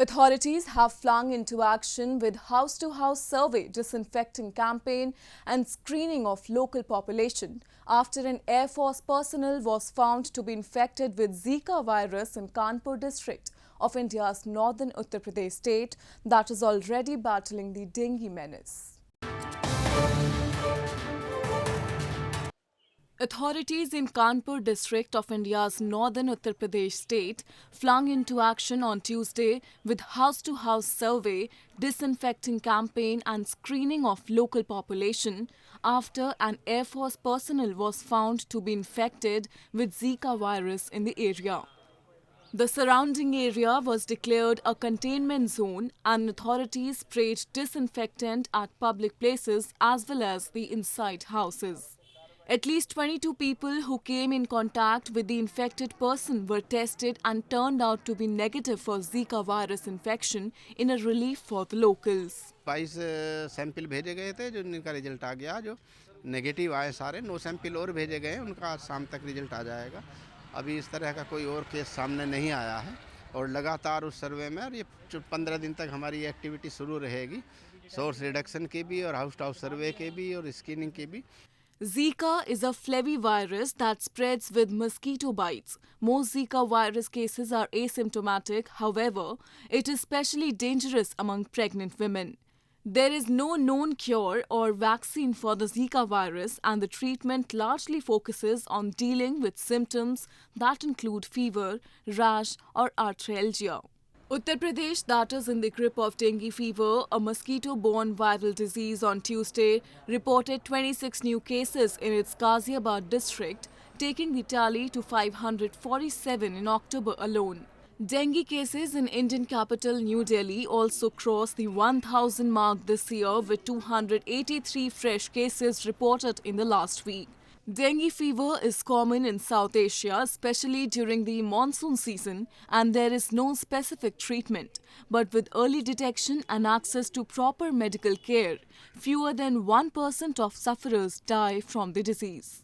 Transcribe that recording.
Authorities have flung into action with house-to-house survey, disinfecting campaign and screening of local population after an Air Force personnel was found to be infected with Zika virus in Kanpur district of India's northern Uttar Pradesh state that is already battling the dengue menace. Authorities in Kanpur district of India's northern Uttar Pradesh state flung into action on Tuesday with house-to-house survey, disinfecting campaign and screening of local population after an Air Force personnel was found to be infected with Zika virus in the area. The surrounding area was declared a containment zone and authorities sprayed disinfectant at public places as well as the inside houses. At least 22 people who came in contact with the infected person were tested and turned out to be negative for Zika virus infection in a relief for the locals. 22 sample भेजे गए थे जिनका result आ गया, जो negative आए सारे 9 sample और भेजे गए, उनका शाम तक रिजल्ट आ जाएगा। अभी इस तरह का कोई और केस सामने नहीं आया है और लगातार उस सर्वे में और ये 15 दिन तक हमारी एक्टिविटी शुरू रहेगी, सोर्स रिडक्शन की भी और हाउस टू हाउस सर्वे के भी और स्क्रीनिंग की भी। Zika is a flavivirus that spreads with mosquito bites. Most Zika virus cases are asymptomatic, however, it is especially dangerous among pregnant women. There is no known cure or vaccine for the Zika virus, and the treatment largely focuses on dealing with symptoms that include fever, rash, or arthralgia. Uttar Pradesh, that is in the grip of dengue fever, a mosquito-borne viral disease, on Tuesday reported 26 new cases in its Ghaziabad district, taking the tally to 547 in October alone. Dengue cases in Indian capital New Delhi also crossed the 1,000 mark this year, with 283 fresh cases reported in the last week. Dengue fever is common in South Asia, especially during the monsoon season, and there is no specific treatment. But with early detection and access to proper medical care, fewer than 1% of sufferers die from the disease.